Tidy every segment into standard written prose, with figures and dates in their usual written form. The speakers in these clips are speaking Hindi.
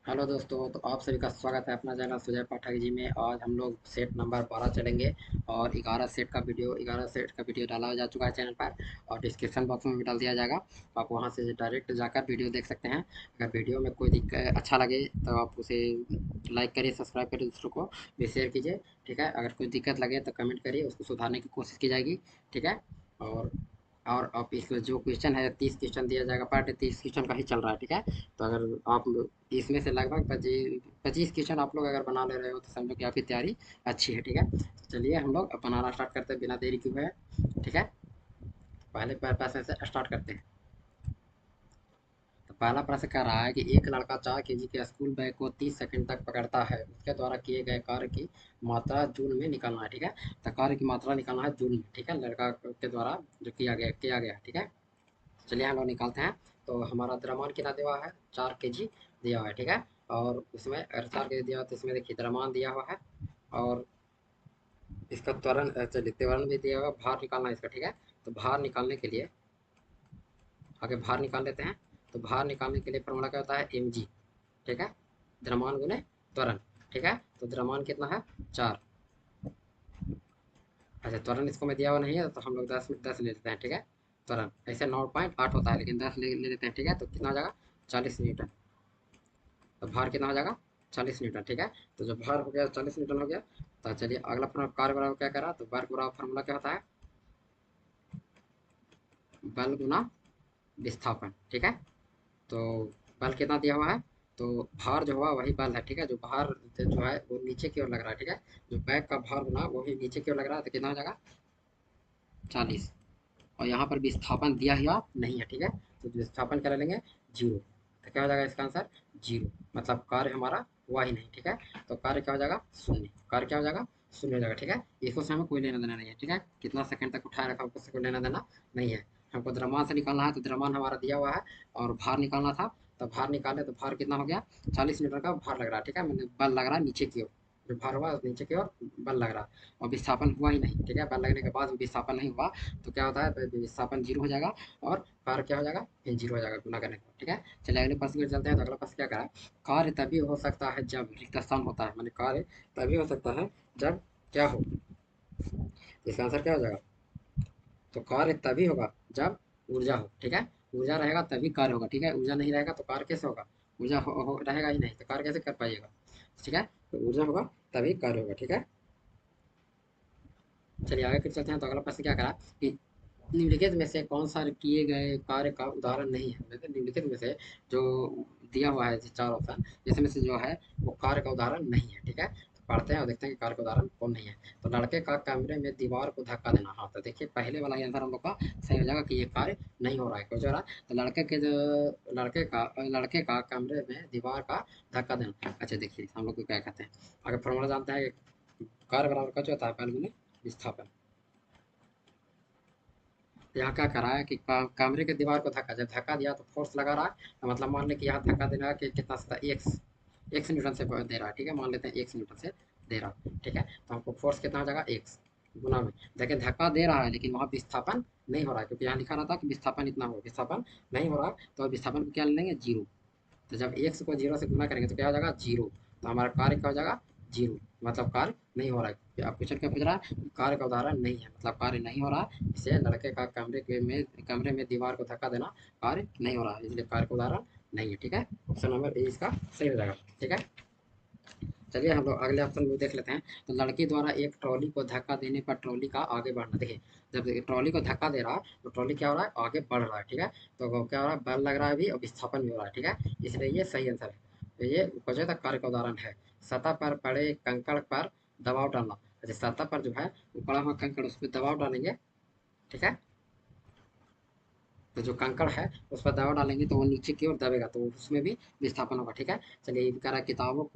हेलो दोस्तों, तो आप सभी का स्वागत है अपना चैनल सुजय पाठक जी में। आज हम लोग सेट नंबर 12 चलेंगे और 11 सेट का वीडियो डाला जा चुका है चैनल पर और डिस्क्रिप्शन बॉक्स में भी डाल दिया जाएगा। आप वहां से डायरेक्ट जाकर वीडियो देख सकते हैं। अगर वीडियो में कोई दिक्कत अच्छा लगे तो आप उसे लाइक करिए, सब्सक्राइब करिए, दूसरों को भी शेयर कीजिए। ठीक है, अगर कोई दिक्कत लगे तो कमेंट करिए, उसको सुधारने की कोशिश की जाएगी। ठीक है। और और आप इस जो क्वेश्चन है 30 क्वेश्चन दिया जाएगा, पार्ट 30 क्वेश्चन का ही चल रहा है। ठीक है। तो अगर आप इसमें से लगभग 25 क्वेश्चन आप लोग अगर बना ले रहे हो तो समझो कि आपकी तैयारी अच्छी है। ठीक है, तो चलिए हम लोग अब बनाना स्टार्ट करते हैं बिना देरी किए हुए। ठीक है, पहले प्रश्न से स्टार्ट करते हैं। तो पहला प्रश्न कह रहा है कि एक लड़का 4 केजी के स्कूल बैग को 30 सेकंड तक पकड़ता है, उसके द्वारा किए गए कार्य की मात्रा जूल में निकालना है। ठीक है, तो कार्य की मात्रा निकालना है जूल में। ठीक है, लड़का के द्वारा जो किया गया। ठीक है, चलिए हम लोग निकालते हैं। तो हमारा द्रव्यमान कितना दिया हुआ है? 4 केजी दिया हुआ है। ठीक है, और इसमें अगर 4 केजी दिया हुआ है तो इसमें देखिए द्रव्यमान दिया हुआ है और इसका त्वरण, चलिए त्वरण भी दिया हुआ है, भार निकालना है इसका। ठीक है, तो भार निकालने के लिए आगे भार निकाल लेते हैं। तो भार निकालने के लिए फॉर्मूला क्या होता है? mg। ठीक है, द्रव्यमान गुने त्वरण। ठीक है, तो द्रव्यमान कितना है? 4। अच्छा, त्वरण इसको में दिया हुआ नहीं है तो हम लोग 10 ले लेते हैं। ठीक है, त्वरण ऐसे 9.8 होता है लेकिन 10 ले लेते हैं। ठीक है, तो कितना हो जाएगा? 40 न्यूटन। तो भार कितना हो जाएगा? 40 न्यूटन। ठीक है, तो जब भार हो गया 40 न्यूटन हो गया, तो चलिए अगला कार्य बराबर क्या करा? तो वर्ग बराबर फॉर्मूला क्या होता है? बल गुना विस्थापन। ठीक है, तो बल कितना दिया हुआ है? तो भार जो हुआ वही बल है। ठीक है, जो भार जो है वो नीचे की ओर लग रहा है। ठीक है, जो बैग का भार गुना वो भी नीचे की ओर लग रहा है, तो कितना हो जाएगा? 40। और यहाँ पर विस्थापन दिया हुआ नहीं है। ठीक है, तो विस्थापन क्या ले लेंगे? 0। तो क्या हो जाएगा इसका आंसर? 0। मतलब कार्य हमारा हुआ ही नहीं। ठीक है, तो कार्य क्या हो जाएगा? शून्य। कार्य क्या हो जाएगा? शून्य हो जाएगा। ठीक है, इसको से हमें कोई लेना देना नहीं है। ठीक है, कितना सेकंड तक उठाए रखा उससे कोई लेना देना नहीं है। हमको द्रव्यमान से निकालना है, तो द्रव्यमान हमारा दिया हुआ है और भार निकालना था। तो भार निकाले तो भार कितना हो गया? 40 मीटर का भार लग रहा है। ठीक है, मतलब बल लग रहा है नीचे की ओर। जो भार हुआ नीचे की ओर बल लग रहा है और विस्थापन हुआ ही नहीं। ठीक है, बल लगने के बाद विस्थापन नहीं हुआ तो क्या होता है? तो विस्थापन 0 हो जाएगा और कार्य क्या हो जाएगा? फिर 0 हो जाएगा गुना करने के बाद। ठीक है, चलिए अगले प्रश्न की ओर चलते हैं। तो अगला प्रश्न क्या करा? कार्य तभी हो सकता है जब रिक्त स्थान होता है। माने कार्य तभी हो सकता है जब क्या हो? तो इसका आंसर क्या हो जाएगा? तो कार्य तभी होगा जब ऊर्जा हो। ठीक है, ऊर्जा रहेगा तभी कार्य होगा। ठीक है, ऊर्जा नहीं रहेगा तो कार्य कैसे होगा? ऊर्जा रहेगा ही नहीं तो कार्य कैसे कर पाइएगा? ठीक है, तो ऊर्जा होगा तभी कार्य होगा। ठीक है, चलिए आगे फिर चलते हैं। तो अगला प्रश्न क्या करा कि निम्नलिखित में से कौन सा किए गए कार्य का उदाहरण नहीं है? मतलब निम्नलिखित में से जो दिया हुआ है चार ऑप्शन, इसमें से जो है वो कार्य का उदाहरण नहीं है। ठीक है, तो पढ़ते हैं और देखते हैं कि कार्य का उदाहरण कौन नहीं है। तो लड़के का कमरे में दीवार को धक्का देना। हाँ, तो देखिए पहले वाला ही आंसर हम लोग का सही हो जाएगा कि ये कार्य नहीं हो रहा है। क्यों हो रहा है? तो लड़के का कमरे में दीवार का धक्का देना। अच्छा देखिए हम लोग को क्या कहते हैं, अगर फॉर्मूला जानते हैं कि कार्य बराबर का जो होता है पहले मैंने विस्थापन। यहाँ क्या करा है कि कमरे के दीवार को धक्का, जब धक्का दिया तो फोर्स लगा रहा है। तो मतलब मान लें कि यहाँ धक्का देना है कि कितना सा एक्स एक्स न्यूटन से दे रहा है। ठीक है, मान लेते हैं एक्स न्यूटन से दे रहा है। ठीक है, तो हमको फोर्स कितना हो जाएगा? एक्स गुना में। देखिए धक्का दे रहा है लेकिन वहाँ विस्थापन नहीं हो रहा है, क्योंकि यहाँ लिखा रहा था कि विस्थापन इतना हो, विस्थापन नहीं हो रहा है तो विस्थापन को क्या ले लेंगे? 0। तो जब एक्स को 0 से गुना करेंगे तो क्या हो जाएगा? 0। तो हमारा कार्य क्या हो जाएगा? 0। मतलब कार्य नहीं हो रहा है। आप क्वेश्चन क्या पूछ रहा है? कार्य का उदाहरण नहीं है, मतलब कार्य नहीं हो रहा है। इसे लड़के का कमरे में दीवार को धक्का देना कार्य नहीं हो रहा है, इसलिए कार्य का उदाहरण नहीं है। ठीक है, ऑप्शन नंबर ए इसका सही हो जाएगा। ठीक है, चलिए हम लोग अगले ऑप्शन में देख लेते हैं। तो लड़के द्वारा एक ट्रॉली को धक्का देने पर ट्रॉली का आगे बढ़ना। देखिए जब ट्रॉली को धक्का दे रहा है तो ट्रॉली क्या हो रहा है? आगे बढ़ रहा है। ठीक है, तो वो क्या हो रहा है? बल लग रहा है अभी और विस्थापन भी हो रहा है। ठीक है, इसलिए ये सही आंसर है। तो ये उपजय तक कार्य का उदाहरण है। सतह पर पड़े कंकड़ पर दबाव डालना। अच्छा, सतह पर जो है वो पड़ा हुआ कंकड़, उस पर दबाव डालेंगे। ठीक है, तो जो कंकड़ है उस पर दबाव डालेंगे तो वो नीचे की ओर दबेगा तो उसमें भी विस्थापन होगा। ठीक है, चलिए ये भी कह रहा है किताब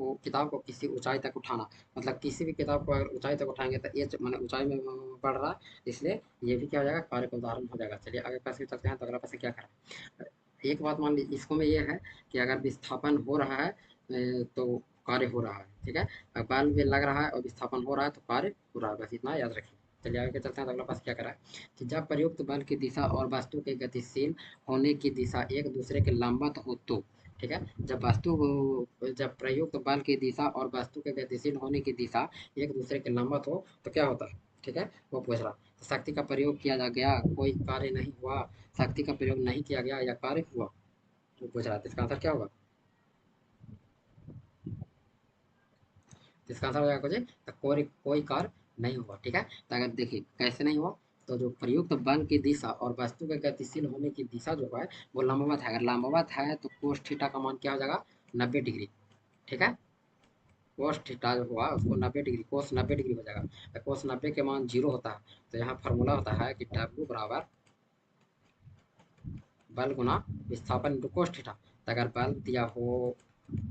को किसी ऊंचाई तक उठाना। मतलब किसी भी किताब को अगर ऊंचाई तक उठाएंगे तो ये मैंने ऊंचाई में बढ़ रहा है, इसलिए ये भी क्या हो जाएगा? कार्य का उदाहरण हो जाएगा। चलिए आगे प्रश्न चलते हैं। तो अगला प्रश्न क्या करा? एक बात मान लीजिए इसको में ये है कि अगर विस्थापन हो रहा है तो कार्य हो रहा है। ठीक है, बल भी लग रहा है और विस्थापन हो रहा है तो कार्य हो रहा है, बस इतना याद रखिए। चलिए आगे चलते हैं। तो अगला प्रश्न क्या करा है कि जब प्रयुक्त बल की दिशा और वस्तु के गतिशील होने की दिशा एक दूसरे के लंबवत हो तो ठीक है। जब प्रयुक्त बल की दिशा और वस्तु के गतिशील होने की दिशा एक दूसरे के लंबवत हो तो क्या होता है, ठीक है, वो पूछ रहा। तो शक्ति का प्रयोग किया जा गया, कोई कार्य नहीं हुआ, शक्ति का प्रयोग नहीं किया गया या कार्य हुआ, वो पूछ रहा है। तो इसका आंसर क्या होगा? तो इसका आंसर हो जाएगा कुछ, तो कोई कार्य नहीं हुआ, ठीक है। तो अगर देखिए कैसे नहीं हुआ, तो जो प्रयुक्त बल की दिशा और वस्तु के गतिशील होने की दिशा जो है वो लंबवत है। अगर लंबवत है तो कोस थीटा का मान क्या हो जाएगा? 90 डिग्री, ठीक है। कोस थीटा जो हुआ उसको 90 डिग्री, कोस 90 डिग्री हो जाएगा। तो कोस 90 के मान 0 होता है, तो यहाँ फॉर्मूला होता है कि डब्ल्यू बराबर बल गुना विस्थापन इंटू कोस थीटा। तो अगर बल दिया हो,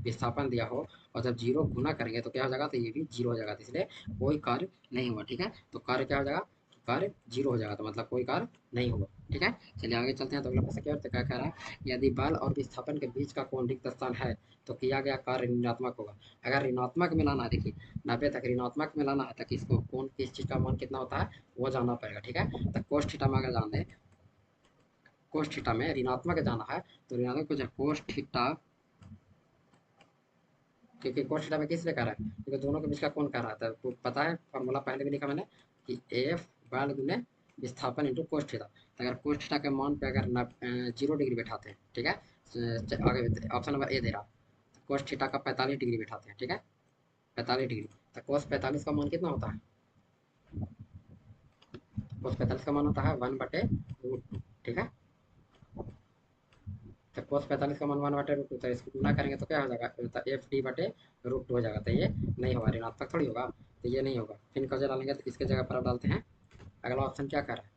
विस्थापन दिया हो, और जब 0 गुना करेंगे तो क्या हो जाएगा? तो ये भी 0 हो जाएगा, तो इसलिए कोई कार्य नहीं हुआ, ठीक है। तो कार्य क्या हो जाएगा? कार्य 0 हो जाएगा, तो मतलब कोई कार्य नहीं हुआ, ठीक है। चलिए आगे चलते हैं। तो अगला प्रश्न क्या कह रहा है? यदि बल और विस्थापन के बीच का कोण रिक्त स्थान है तो किया गया कार्य ऋणात्मक होगा। अगर ऋणात्मक में लाना है, देखिए 90 तक ऋणात्मक में लाना है, तक इसको कोण किस चीज़ का मान कितना होता है वो जानना पड़ेगा, ठीक है। तो कोस थीटा में अगर जान दें, कोस थीटा में ऋणात्मक जाना है तो ऋणात्मक को कोस थीटा, क्योंकि कोस थीटा में किस लिए कर रहा है? क्योंकि दोनों के बीच का कोण कर रहा था, तो पता है फॉर्मूला पहले भी लिखा मैंने कि एफ बल गुने विस्थापन इंटू कोस थीटा। तो अगर कोस थीटा के मान पे अगर 0 डिग्री बैठाते हैं, ठीक है, आगे ऑप्शन नंबर ए दे रहा, तो कोस थीटा का 45 डिग्री बैठाते हैं, ठीक है, 45 डिग्री। तो कोस 45 का मान कितना होता है? कोस 45 का मान होता है 1/√2, ठीक है। तो कोस 45 का मान 1/√2, तो इसको गुना करेंगे तो क्या हो जाएगा? तो एफ डी बटे √2 हो जाएगा। तो ये नहीं होगा, ऋणात्मक थोड़ी होगा, तो ये नहीं होगा। फिर इनका जगह डालेंगे तो इसके जगह पर आप डालते हैं, अगला ऑप्शन क्या कर रहा है?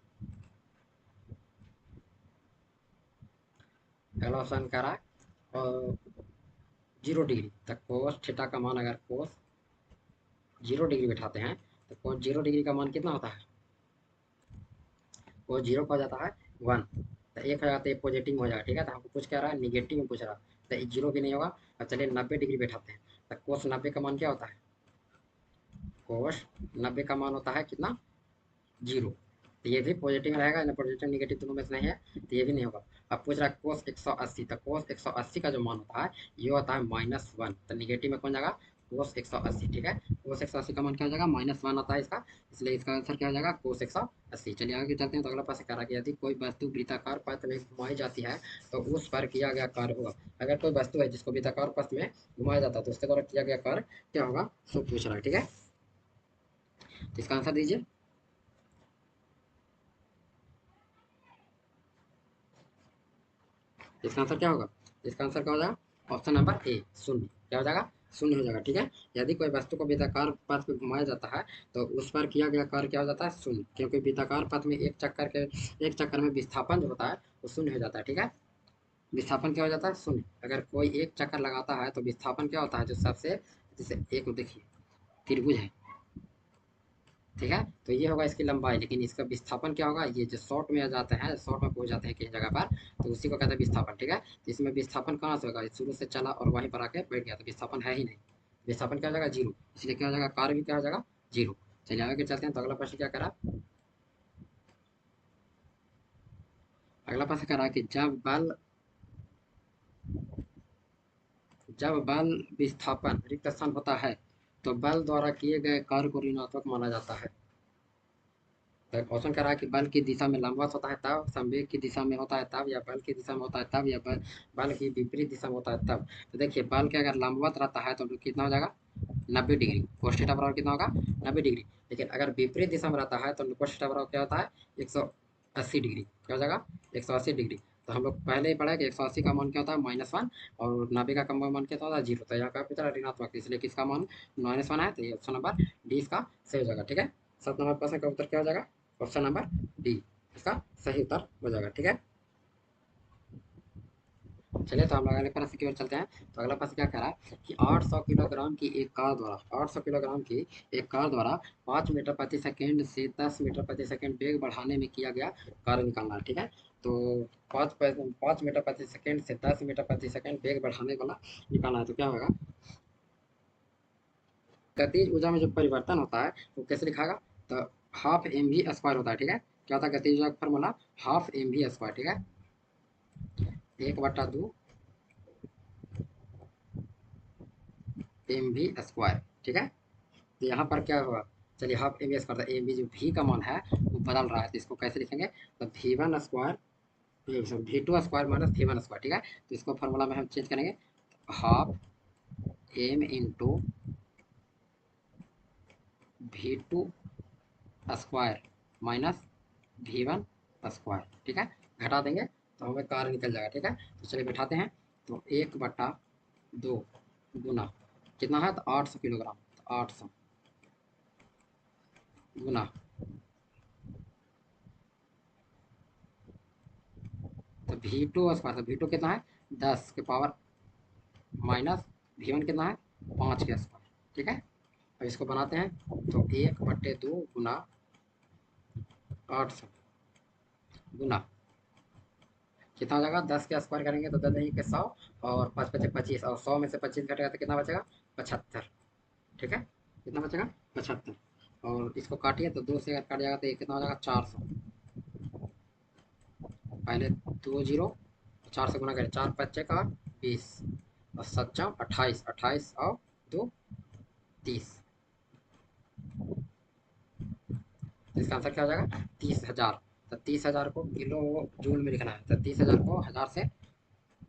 अगला ऑप्शन कह रहा है और 0 डिग्री तक कोस थीटा का मान, अगर कोस 0 डिग्री बैठाते हैं तो कोस 0 डिग्री का मान कितना होता है? कोस 0 का हो जाता है 1, तो एक हो जाता है पॉजिटिव हो जाएगा, ठीक है। तो हमको कुछ कह रहा है निगेटिव में पूछ रहा है, तो 0 भी नहीं होगा। अब चलिए 90 डिग्री बैठाते हैं, तो कोस 90 का मान क्या होता है? कोस 90 का मान होता है कितना? 0। तो ये भी पॉजिटिव रहेगा ना, पॉजिटिव निगेटिव दोनों में से नहीं है, तो ये भी नहीं होगा। अब पूछ रहा है कोस 180, तो कोस 180 का जो मान होता है ये होता है -1, तो निगेटिव में कौन जाएगा? कोस 180, ठीक है। कोस 180 का मान क्या हो जाएगा? -1 आता है इसका, इसलिए इसका आंसर क्या हो जाएगा? कोस 180। चलिए आगे चलते हैं। तो अगला प्रश्न कह रहा है कि यदि कोई वस्तु वृत्ताकार पथ में घुमाई जाती है तो उस पर किया गया कार्य होगा। अगर कोई वस्तु है जिसको वृत्ताकार पथ में घुमाया जाता है तो उसके द्वारा किया गया कार्य क्या होगा, सो पूछ रहा है, ठीक है। तो इसका आंसर दीजिए। इसका आंसर क्या होगा? इसका आंसर क्या हो जाएगा? ऑप्शन नंबर ए, शून्य। क्या हो जाएगा? शून्य हो जाएगा, ठीक है। यदि कोई वस्तु को वृत्ताकार पथ में घुमाया जाता है तो उस पर किया गया कार्य क्या हो जाता है? शून्य, क्योंकि वृत्ताकार पथ में एक चक्कर में विस्थापन जो होता है वो शून्य हो जाता है, ठीक है। विस्थापन क्या हो जाता है? शून्य। अगर कोई एक चक्कर लगाता है तो विस्थापन क्या होता है? जो सबसे, जैसे एक देखिए त्रिभुज है, ठीक है, तो ये होगा इसकी लंबाई, लेकिन इसका विस्थापन क्या होगा? ये जो शॉर्ट में आ जाते हैं, शॉर्ट में पहुंच जाते हैं किसी जगह पर, तो उसी को कहते हैं विस्थापन, ठीक है। तो इसमें विस्थापन कहाँ से होगा? शुरू से चला और वहीं पर आके बैठ गया, तो विस्थापन है ही नहीं। विस्थापन क्या हो जाएगा? 0, इसलिए क्या हो जाएगा? कार्य भी क्या हो जाएगा? 0। चलिए आगे चलते हैं। तो अगला प्रश्न क्या करा? अगला प्रश्न करा कि जब बल विस्थापन रिक्त स्थान होता है तो बल द्वारा किए गए कार्य को ऋणात्मक माना जाता है। तो क्वेश्चन कर रहा है कि बल की दिशा में लंबवत होता है तब, संवेग की दिशा में होता है तब, या बल की दिशा में होता है तब, या बल की विपरीत दिशा में होता है तब। तो देखिए बल के अगर लंबवत रहता है तो कितना हो जाएगा? 90 डिग्री। कोस थीटा बराबर कितना होगा? 90 डिग्री। लेकिन अगर विपरीत दिशा में रहता है तो कोस थीटा बराबर क्या होता है? 180 डिग्री। क्या हो जाएगा? 180 डिग्री। तो हम लोग पहले ही पढ़ा है कि 180 का मान क्या होता है? -1, और 90 का मान क्या होता है? 0। तो यहाँ का कितना ऋणात्मक, इसलिए किसका मान -1 है, तो ये ऑप्शन नंबर डी इसका सही हो जाएगा, ठीक है। 7 नंबर प्रश्न का उत्तर क्या हो जाएगा? ऑप्शन नंबर डी इसका सही उत्तर हो जाएगा, ठीक है। चलिए तो हम लोग अगले प्रश्न की ओर चलते हैं। तो अगला प्रश्न क्या कह रहा है कि 800 किलोग्राम की एक कार द्वारा 800 किलोग्राम की एक कार द्वारा 5 मीटर प्रति सेकंड से 10 मीटर प्रति सेकंड वेग बढ़ाने में किया गया कार्य निकालना है, ठीक है। तो 5 मीटर प्रति सेकंड से 10 मीटर प्रति सेकंड वेग बढ़ाने वाला निकालना है, तो क्या होगा? गतिज ऊर्जा में जो परिवर्तन होता है वो कैसे लिखागा? तो हाफ एम वी स्क्वायर होता है, ठीक है। क्या होता है गतिज ऊर्जा का formula? Half M V square, ठीक है, 1/2 एम वी स्क्वायर, ठीक है। तो यहाँ पर क्या हुआ, चलिए half M V square, M V जो भी का मान है वो बदल रहा है, तो इसको कैसे लिखेंगे, तो V one square V two square minus V one square, ठीक है। तो इसको फॉर्मूला में हम चेंज करेंगे, half M into V two square minus V one square, ठीक है। घटा देंगे तो हमें कार निकल जाएगा, ठीक है। तो चलिए बैठाते हैं, तो 1/2 गुना कितना है, तो 800 किलोग्राम, तो 800 गुना, तो वी टू स्क्वायर, तो वी टू कितना है 10 के पावर माइनस वी वन कितना है 5 के स्क्वायर, ठीक है। अब इसको बनाते हैं, तो 1/2 गुना 800 गुना कितना हो जाएगा, 10 के स्क्वायर करेंगे तो 10 के 100, और 5 5 25, और 100 में से 25 घटेगा तो कितना बचेगा 75, ठीक है। कितना बचेगा 75, और इसको काटिए तो 2 से अगर काट जाएगा तो ये कितना हो जाएगा 400, पहले 2 जीरो, 4 से गुना करें, 4 5 का 20, और 7 28, 28 और 2 30, तो इसका आंसर क्या हो जाएगा 30,000। तो 30,000 को किलो जूल में लिखना है, तो 30,000 को 1000 से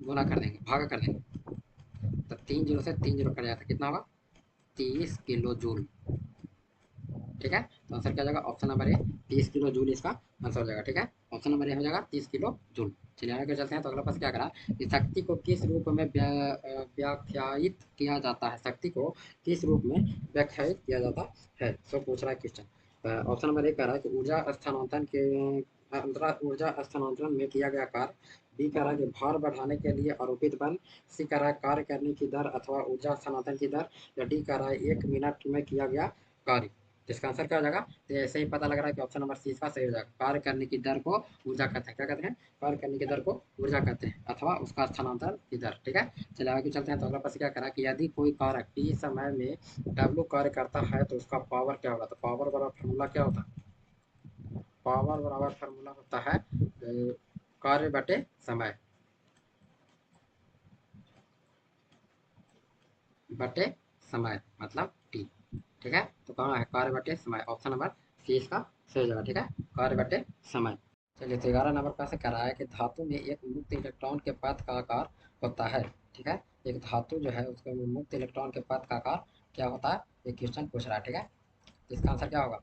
गुना कर देंगे, भागा कर देंगे, तो 3 जीरो से 3 जीरो कट जाता है, कितना होगा 30 किलो जूल, ठीक है। तो आंसर क्या हो जाएगा option number A, 30 kilo joule इसका आंसर हो जाएगा, ठीक है। ऑप्शन नंबर ए हो जाएगा 30 किलो जूल। चलिए आगे चलते हैं, तो अगला प्रश्न क्या करा कि शक्ति को किस रूप में व्याख्यायित किया जाता है, शक्ति को किस रूप में व्याख्यायित किया जाता है, सो पूछ रहा है क्वेश्चन। ऑप्शन नंबर ए कह रहा है कि ऊर्जा स्थानांतरण के अंतरा ऊर्जा स्थानांतरण में किया गया कार्य, बी कह रहा है कि भार बढ़ाने के लिए आरोपित बल, सी कह रहा है कार्य करने की दर अथवा ऊर्जा स्थानांतरण की दर, या डी कह रहा है 1 मिनट में किया गया कार्य। तो इसका आंसर क्या हो जाएगा, तो ऐसे ही पता लग रहा है कि ऑप्शन नंबर सी इसका सही हो जाएगा, कार्य करने की दर को ऊर्जा कहते हैं, क्या कहते हैं, कार्य करने की दर को ऊर्जा कहते हैं, अथवा उसका स्थानांतरण की दर, ठीक है। चलिए आगे चलते हैं, तो अगला प्रश्न क्या करा कि यदि कोई कारक टी समय में डब्ल्यू कार्य करता है तो उसका पावर क्या होगा, तो पावर बराबर फॉर्मूला क्या होता है, पावर बराबर फॉर्मूला होता है कार्य बटे समय, बटे समय मतलब टी, ठीक है। तो कहाँ है कार्य बटे समय, ऑप्शन नंबर सी इसका सही जगह, ठीक है, कार्य बटे समय। चलिए तो 11 नंबर का से करा है कि धातु में एक मुक्त इलेक्ट्रॉन के पथ का आकार होता है, ठीक है। एक धातु जो है उसके में मुक्त इलेक्ट्रॉन के पथ का आकार क्या होता है, ये क्वेश्चन पूछ रहा है, ठीक है। तो इसका आंसर क्या होगा,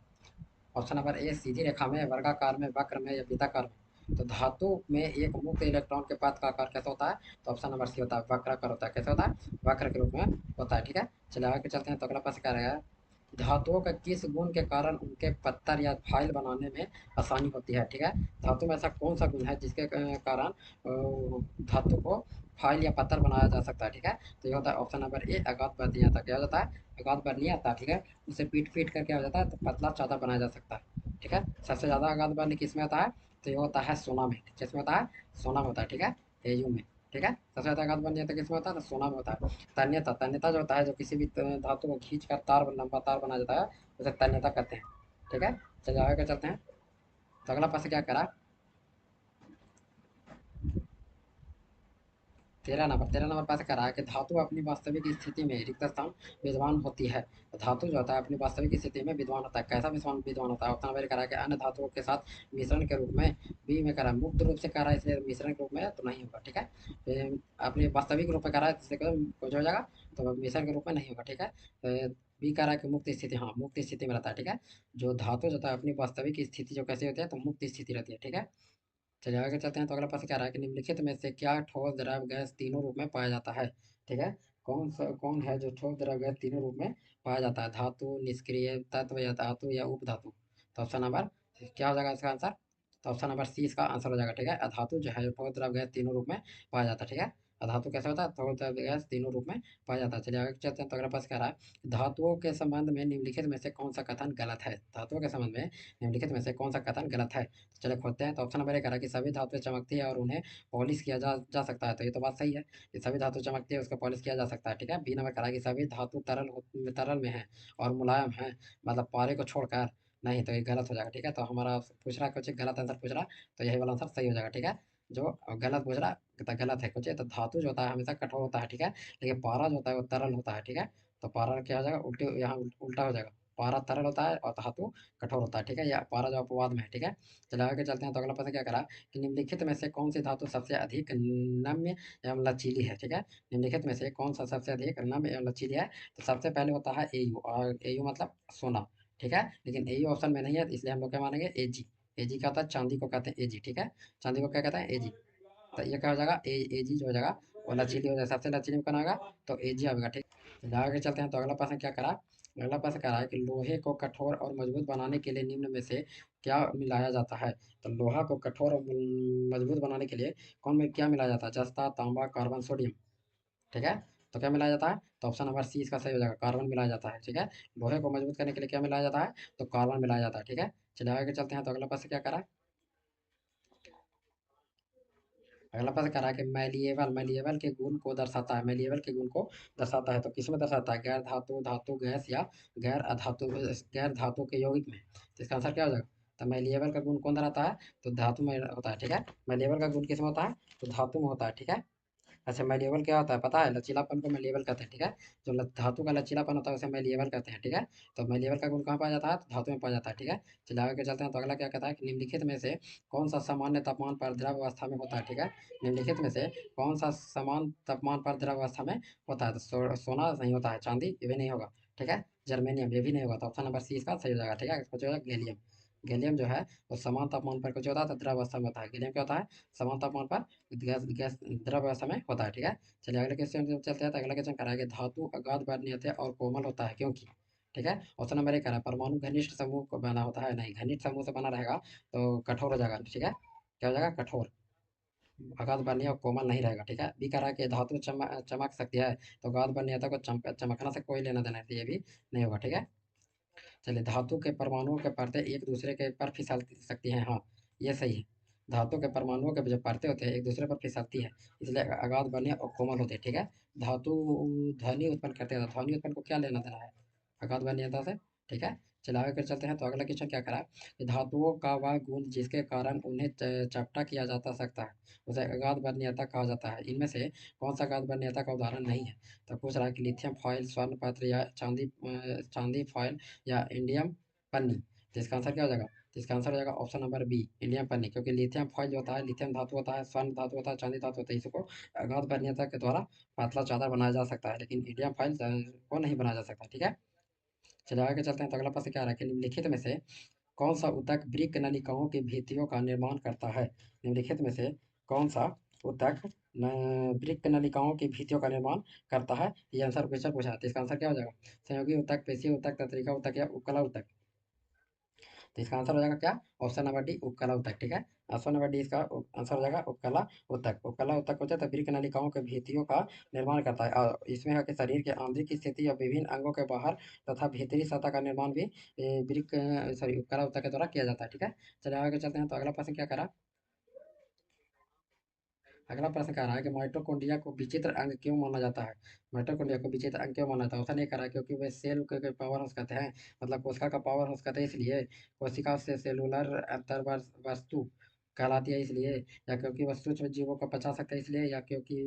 ऑप्शन नंबर ए सीधी रेखा में, वर्गाकार में, वक्र में, या वृत्ताकार में। तो धातु में एक मुक्त इलेक्ट्रॉन के पथ का आकार कैसा होता है, तो ऑप्शन नंबर सी होता है वक्राकार होता है, कैसे होता है वक्र के रूप में होता है, ठीक है। चलिए आगे चलते हैं, तो अगला प्रश्न क्या रहेगा, धातुओं का किस गुण के कारण उनके पत्थर या फाइल बनाने में आसानी होती है, ठीक है। धातु में ऐसा कौन सा गुण है जिसके कारण धातु को फाइल या पत्थर बनाया जा सकता है, ठीक है। तो ये होता है ऑप्शन नंबर ए अगाध बर्नियता, क्या हो जाता है अगाध बर्नियता, ठीक है। उसे पीट पीट कर क्या हो जाता है, तो पतला चादर बनाया जा सकता है, ठीक है। सबसे ज़्यादा अगाध बर्न किस में होता है, तो ये होता है सोना में, किसमें होता है सोना में होता है, ठीक है, एयू में, ठीक है। सबसे ज़्यादा अगाध बर्नियता किसमें होता है, तो सोना में होता है। तन्यता, तन्यता जो होता है, जो किसी भी धातु को खींच कर तार लंबा तार बना जाता है, उसे तन्यता कहते हैं, ठीक है। चलिए आगे चलते हैं, तो अगला प्रश्न क्या करा, 13 नंबर पास करा है कि धातु अपनी वास्तविक स्थिति में रिक्त स्थान विद्वान होती है। तो धातु जो होता है अपनी वास्तविक स्थिति में विद्वान होता है, कैसा विद्वान विद्वान होता है, ऑप्शन नंबर करा है कि अन्य धातुओं के साथ मिश्रण के रूप में, बी में करा मुक्त रूप से करा है इसलिए मिश्रण के रूप में तो नहीं होगा, ठीक है। अपने वास्तविक रूप में करा है जिससे कुछ हो जाएगा, तो मिश्रण के रूप में नहीं होगा, ठीक है। बी कह रहा है कि मुक्त स्थिति, हाँ मुक्त स्थिति में रहता है, ठीक है। जो धातु जो होता है अपनी वास्तविक स्थिति जो कैसे होती है, तो मुक्त स्थिति रहती है, ठीक है। चलिए आगे चलते हैं, तो अगला प्रश्न क्या रहा है कि निम्नलिखित में से क्या ठोस द्रव गैस तीनों रूप में पाया जाता है, ठीक है। कौन है जो ठोस द्रव गैस तीनों रूप में पाया जाता है, धातु, निष्क्रिय तत्व, या धातु, या उपधातु। तो ऑप्शन नंबर क्या हो जाएगा इसका आंसर, तो ऑप्शन नंबर सी इसका आंसर हो जाएगा, ठीक है। अधातु जो है जो ठोस द्रव गैस तीनों रूप में पाया जाता है, ठीक है। अधातु कैसे होता है, ठोस द्रव गैस तीनों रूप में पाया जाता है। चलिए आगे चलते हैं, तो अगला प्रश्न क्या रहा है, धातुओं के संबंध में निम्नलिखित में से कौन सा कथन गलत है, धातुओं के संबंध में निम्नलिखित में से कौन सा कथन गलत है। चलिए खोलते हैं, तो ऑप्शन नंबर एक कह रहा है कि सभी धातुएं चमकती है और उन्हें पॉलिश किया जा सकता है, तो ये तो बात सही है कि सभी धातु चमकती है उसको पॉलिश किया जा सकता है, ठीक है। बी नंबर कह रहा है कि सभी धातु तरल में है और मुलायम है, मतलब पारे को छोड़कर, नहीं, तो ये गलत हो जाएगा, ठीक है। तो हमारा पूछ रहा है कुछ गलत आंसर पूछ रहा है, तो यही वाला आंसर सही हो जाएगा, ठीक है। जो गलत पूछ रहा तो गलत है कुछ, तो धातु जो होता है हमेशा कठोर होता है, ठीक है, लेकिन पारा जो होता है वो तरल होता है, ठीक है। तो पारा क्या हो जाएगा, उल्टे यहाँ उल्टा हो जाएगा, पारा तरल होता है और धातु कठोर होता है, ठीक है, या पारा जो अपवाद में है, ठीक है। चलिए आगे चलते हैं, तो अगला प्रश्न क्या करा कि निम्नलिखित में से कौन सी धातु सबसे अधिक नम्य एवं लचीली है, ठीक है। निम्नलिखित में से कौन सा सबसे अधिक नम्य एवं लचीली है, तो सबसे पहले होता है एयू, और एयू मतलब सोना, ठीक है, लेकिन एयू ऑप्शन में नहीं है, इसलिए हम लोग क्या मानेंगे, एजी। एजी क्या होता है, चांदी को कहते हैं एजी, ठीक है, चांदी को क्या कहते हैं, एजी। तो ये क्या हो जाएगा, एजी जो हो जाएगा वो लचीली हो जाएगा, सबसे लचीली कौन होगा, तो एजी आएगा, ठीक। तो आगे चलते हैं, तो अगला प्रश्न क्या करा, अगला प्रश्न करा है कि लोहे को कठोर और मजबूत बनाने के लिए निम्न में से क्या मिलाया जाता है। तो लोहा को कठोर और मजबूत बनाने के लिए कौन में क्या मिलाया जाता है, जस्ता, तांबा, कार्बन, सोडियम, ठीक है। तो क्या मिलाया जाता है, तो ऑप्शन नंबर सी इसका सही हो जाएगा, कार्बन मिलाया जाता है, ठीक है। लोहे को मजबूत करने के लिए क्या मिलाया जाता है, तो कार्बन मिलाया जाता है, ठीक है। चलिए आगे चलते हैं, तो अगला प्रश्न क्या करा, अगला प्रश्न कह रहा है कि मैलिएबल मैलिएबल के गुण को दर्शाता है, मैलिएबल के गुण को दर्शाता है, तो किसमें दर्शाता है, गैर धातु, धातु, गैस या गैर धातु के यौगिक में। तो इसका आंसर क्या हो जाएगा, तो मैलिएबल का गुण कौन दर्शाता है, तो धातु में होता है, ठीक है। मैलिएबल का गुण किसमें होता है, तो धातु में होता है, ठीक है। अच्छा मैलिएबल क्या होता है पता है, लचीलापन को मैलिएबल कहते हैं, ठीक है। जो धातु का लचीलापन होता है उसे मैलिएबल कहते हैं, ठीक है। तो मैलिएबल का गुण कहाँ पाया जाता है, तो धातु में पाया जाता है, ठीक है। चलिए आगे चलते हैं, तो अगला क्या कहता है कि निम्नलिखित में से कौन सा सामान्य तापमान पर द्रव अवस्था में होता है, ठीक है। निम्नलिखित में से कौन सा समान तापमान पर द्रव अवस्था में होता है, तो सोना नहीं होता है, चांदी ये भी नहीं होगा, ठीक है, जर्मेनियम ये भी नहीं होगा, तो ऑप्शन नंबर सी इसका सही हो जाएगा, ठीक है। इसको जो है गैलियम, गैलियम जो है वो समान तापमान पर कुछ होता है तो द्रव अवस्था में होता है, गैलियम क्या होता है, समान तापमान पर गैस गैस द्रव अवस्था में होता है, ठीक है। चलिए अगले क्वेश्चन में चलते हैं, तो अगला क्वेश्चन कराएंगे धातु अगाध बर्णीय और कोमल होता है क्योंकि, ठीक है। ऑप्शन नंबर एक करा परमाणु घनिष्ठ समूह को बना होता है, नहीं घनिष्ठ समूह से बना रहेगा तो कठोर हो जाएगा, ठीक है, क्या हो जाएगा, कठोर। अगाध बर्णीय और कोमल नहीं रहेगा, ठीक है। बी करा के धातु चमक सकती है, तो अगाध बर्णीयता को चमकना से कोई लेना देना है, तो ये भी नहीं होगा, ठीक है। चलिए धातु के परमाणुओं के परतें एक दूसरे के पर फिसल सकती हैं, हाँ ये सही है। धातु के परमाणुओं के जो परतें होते हैं एक दूसरे पर फिसलती है, इसलिए अगाध बने और कोमल होते हैं, ठीक है। धातु ध्वनि उत्पन्न करते हैं, तो ध्वनि उत्पन्न को क्या लेना देना है, अगाध बनीयता से, ठीक है। चलिए आगे कर चलते हैं, तो अगला क्वेश्चन क्या करा कि धातुओं का वह गुण जिसके कारण उन्हें चपटा किया जाता सकता है उसे अगाध बनीयता कहा जाता है, इनमें से कौन सा अगाध बनीयता का उदाहरण नहीं है। तो पूछ रहा है कि लिथियम फॉयल, स्वर्ण पत्र या चांदी फॉयल या इंडियम पन्नी। तो इसका आंसर क्या हो जाएगा, तो इसका आंसर हो जाएगा ऑप्शन नंबर बी इंडियम पन्नी, क्योंकि लिथियम फॉयल जो होता है, लिथियम धातु होता है, स्वर्ण धातु होता है, चांदी धातु होता है, इसको अगाध बनीयता के द्वारा पतला चादर बनाया जा सकता है, लेकिन इंडियम फॉयल को नहीं बनाया जा सकता, ठीक है। चलिए आगे चलते हैं, तो अगला प्रश्न क्या रहा है कि निम्नलिखित में से कौन सा ऊतक वृक्क नलिकाओं की भित्तियों का निर्माण करता है। निम्नलिखित में से कौन सा ऊतक वृक्क नलिकाओं की भित्तियों का निर्माण करता है, ये आंसर क्वेश्चन पूछा है, तो इसका आंसर क्या हो जाएगा, संयोगी ऊतक, पेशीय ऊतक, तंत्रिका ऊतक या उपकला ऊतक। तो इसका आंसर हो जाएगा क्या, ऑप्शन नंबर डी उपकला ऊतक, ठीक है। ऑप्शन नंबर डी इसका आंसर हो जाएगा उपकला ऊतक। उपकला ऊतक होता है तो वृक्क नलिकाओं के भित्तियों का निर्माण करता है, और इसमें है कि शरीर के आंतरिक स्थिति या विभिन्न अंगों के बाहर तथा भीतरी सतह का निर्माण भी वृक्क सॉरी उपकला ऊतक के द्वारा किया जाता है, ठीक है। चलिए आगे चलते हैं, तो अगला प्रश्न क्या करा, अगला प्रश्न कह रहा है कि माइटोकॉन्ड्रिया को विचित्र अंग क्यों माना जाता है। माइटोकॉन्ड्रिया को विचित्र अंग क्यों माना जाता है, ऑप्शन ये करा है क्योंकि वे सेल के पावर हाउस कहते हैं, मतलब कोशिका का पावर हाउस कहते हैं इसलिए, कोशिका से सेलुलर अंतर वस्तु कहलाती है इसलिए, या क्योंकि वह सूक्ष्म जीवों को पचा सकते हैं इसलिए, या क्योंकि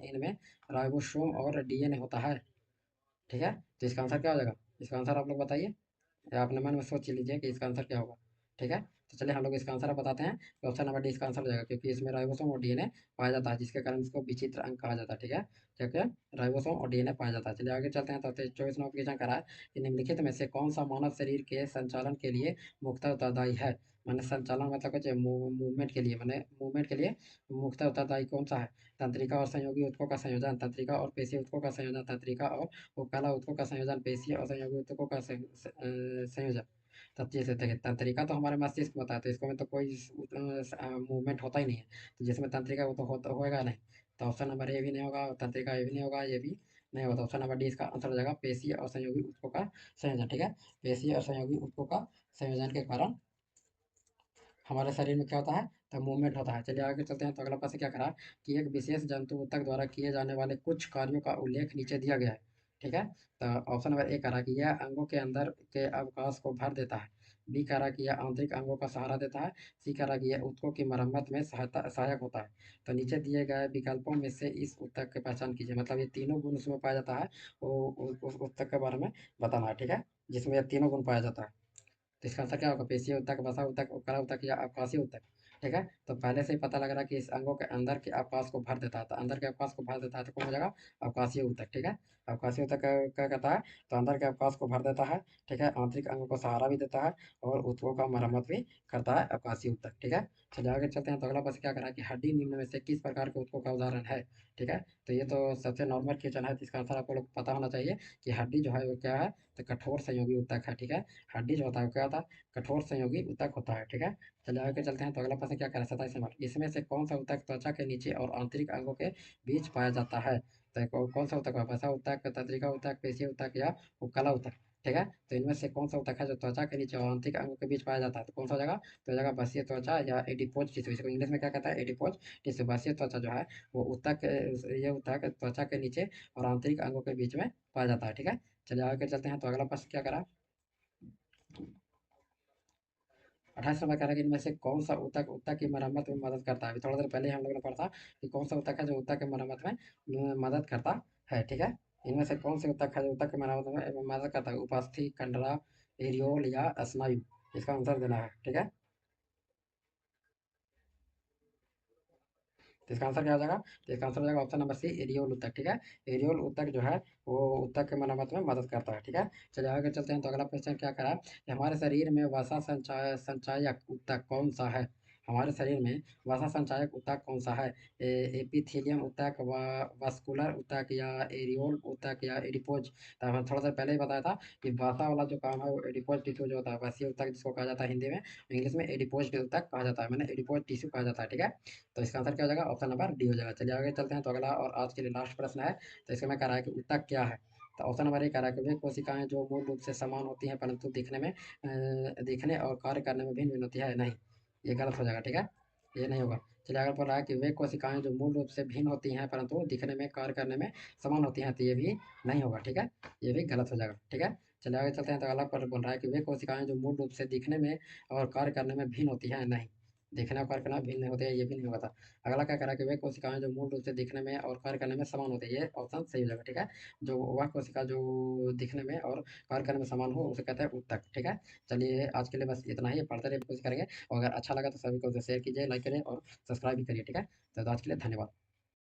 इनमें राइबोसोम और डीएनए होता है, ठीक है। तो इसका आंसर क्या हो जाएगा, इसका आंसर आप लोग बताइए, या अपने मन में सोच लीजिए कि इसका आंसर क्या होगा, ठीक है। तो चलिए हम लोग इसका आंसर बताते हैं, तो ऑप्शन नंबर डी इसका आंसर हो जाएगा, क्योंकि इसमें राइबोसोम और डीएनए पाया जाता है, जिसके कारण इसको विचित्र अंग कहा जाता है, ठीक है, क्योंकि राइबोसोम और डीएनए पाया जाता है। चलिए आगे चलते हैं, तो 24 नंबर क्वेश्चन करा है कि निम्नलिखित में से कौन सा मानव शरीर के संचालन के लिए मुख्यतः उत्तरदायी है। मैंने संचालन मतलब कुछ मूवमेंट के लिए, मैंने मूवमेंट के लिए मुख्यतः उत्तरदायी कौन सा है, तंत्रिका और संयोगी ऊतकों का संयोजन, तंत्रिका और पेशीय ऊतकों का संयोजन, तंत्रिका और उपकला ऊतकों का संयोजन, पेशीय और संयोगी ऊतकों का संयोजन। तब जैसे देखिए तंत्रिका तो हमारे मस्तिष्क में होता है, तो इसको में तो कोई मूवमेंट होता ही नहीं है, तो जिसमें तंत्रिका वो तो होएगा नहीं, तो ऑप्शन नंबर ए भी नहीं होगा, तंत्रिका ये भी नहीं होगा, ये भी नहीं होगा, तो ऑप्शन नंबर डी इसका आंसर हो जाएगा पेशीय और संयोगी ऊतकों का संयोजन, ठीक है। पेशीय और संयोगी ऊतकों का संयोजन के कारण हमारे शरीर में क्या होता है, तो मूवमेंट होता है। चलिए आगे चलते हैं, तो अगला प्रश्न क्या करा कि एक विशेष जंतु ऊतक द्वारा किए जाने वाले कुछ कार्यों का उल्लेख नीचे दिया गया है, ठीक है। तो ऑप्शन नंबर ए करा कि यह अंगों के अंदर के अवकाश को भर देता है, बी कह रहा है कि यह आंतरिक अंगों का सहारा देता है। सी कह रहा है कि यह ऊतकों की मरम्मत में सहायक होता है। तो नीचे दिए गए विकल्पों में से इस ऊतक की पहचान कीजिए, मतलब ये तीनों गुण उसमें पाया जाता है, वो उस ऊतक के बारे में बताना है, ठीक है, जिसमें ये तीनों गुण पाया जाता है। तो इसका आंसर क्या होगा? पेशीय ऊतक, वसा ऊतक, उपकला ऊतक या अवकाशीय ऊतक। ठीक है, तो पहले से ही पता लग रहा है कि इस अंगों के अंदर के अवकाश को भर देता है, तो अंदर के अवकाश को भर देता है तो कौन हो जाएगा? अवकाशीय ऊतक। ठीक है, अवकाशीय ऊतक क्या कहता है? तो अंदर के अवकाश को भर देता है, ठीक है, आंतरिक अंगों को सहारा भी देता है और ऊतकों का मरम्मत भी करता है, अवकाशीय ऊतक। ठीक है, चलिए आगे चलते हैं। तो अगला प्रश्न क्या करा है कि हड्डी निम्न में से किस प्रकार के ऊतकों का उदाहरण है? ठीक है, तो ये तो सबसे नॉर्मल क्वेश्चन है, तो इसका आंसर आपको लोग पता होना चाहिए कि हड्डी जो है वो क्या है? तो कठोर संयोगी ऊतक है। ठीक है, हड्डी जो होता है वो क्या होता है? कठोर संयोगी ऊतक होता है। ठीक है, चलिए आगे चलते हैं। तो अगला प्रश्न क्या कह रहा है? 27 नंबर, इसमें से कौन सा ऊतक त्वचा के नीचे और आंतरिक अंगों के बीच पाया जाता है? तो कौन सा ऊतक है? वसा ऊतक, तंत्रिका ऊतक, पेशीय ऊतक या उपकला ऊतक? ठीक है, तो इनमें से कौन सा ऊतक है जो त्वचा के नीचे और आंतरिक अंगों के बीच पाया जाता है? तो कौन सा हो जाएगा? तो हो जाएगा बसीय त्वचा या एडिपोज टिश्यू। इसको इंग्लिश में क्या कहता है? Adipose tissue. बसीय त्वचा जो है वो ऊतक, ये ऊतक त्वचा के नीचे और आंतरिक अंगों के बीच में पाया जाता है। ठीक है, चलिए आगे चलते हैं। तो अगला प्रश्न क्या करा? 28 नंबर कह रहा है कि इनमें से कौन सा ऊतक ऊतक की मरम्मत में मदद करता है? अभी थोड़ा देर पहले ही हम लोगों ने पढ़ा था कि कौन सा ऊतक है जो ऊतक की मरम्मत में मदद करता है। ठीक है, इनमें से कौन से ऊतक है जो ऊतक की मरम्मत में मदद करता है? उपास्थि, कंडरा, एरियोल या स्नायु? इसका आंसर देना है। ठीक है, तो इसका आंसर क्या हो जाएगा? तो इसका आंसर हो जाएगा ऑप्शन नंबर सी, एरियोल ऊतक। ठीक है, एरियोल ऊतक जो है वो ऊतक के मरम्मत में मदद करता है। ठीक है, चलिए आगे चलते हैं। तो अगला क्वेश्चन क्या करा कि हमारे शरीर में वसा संचायक ऊतक कौन सा है? हमारे शरीर में वसा संचायक ऊतक कौन सा है? एपिथेलियम ऊतक, वास्कुलर ऊतक या एरियोल ऊतक या एडिपोज? तो हमने थोड़ा सा पहले ही बताया था कि वसा वाला जो काम है वो एडिपोज टिश्यू जो होता है, वसीय ऊतक जिसको कहा जाता है हिंदी में, इंग्लिश में एडिपोज ऊतक कहा जाता है, मैंने एडिपोज टिश्यू कहा जाता है। ठीक है, तो इसका आंसर क्या हो जाएगा? ऑप्शन नंबर डी हो जाएगा। चलिए आगे चलते हैं। तो अगला और आज के लिए लास्ट प्रश्न है। तो इसका मैं कह रहा है कि ऊतक क्या है? तो ऑप्शन नंबर ए कह रहा है कि वे कोशिकाएं जो मूल रूप से समान होती हैं परंतु दिखने और कार्य करने में भिन्न भिन्न होती है, नहीं, ये गलत हो जाएगा। ठीक है, ये नहीं होगा। चलिए आगे बोल रहा है कि वे कोशिकाएं जो मूल रूप से भिन्न होती हैं परंतु दिखने में कार्य करने में समान होती हैं, तो ये भी नहीं होगा। ठीक है, ये भी गलत हो जाएगा। ठीक है, चलिए आगे चलते हैं। तो अगला पर बोल रहा है कि वे कोशिकाएं जो मूल रूप से दिखने में और कार्य करने में भिन्न होती हैं, नहीं, दिखने और कार्य करना भिन्न होते हैं, ये भी नहीं होगा था। अगला क्या करा कि वे कोशिकाएं जो मूल रूप से दिखने में और कार्य करने में समान होती है, ये ऑप्शन सही हो जाएगा। ठीक है, जो वह कोशिका जो दिखने में और कार्य करने में समान हो उसे कहते हैं ऊतक। ठीक है, चलिए आज के लिए बस इतना ही, पढ़ते रहिए, कोशिश करेंगे, और अगर अच्छा लगा तो सभी को शेयर कीजिए, लाइक करिए और सब्सक्राइब भी करिए। ठीक है, तो आज के लिए धन्यवाद।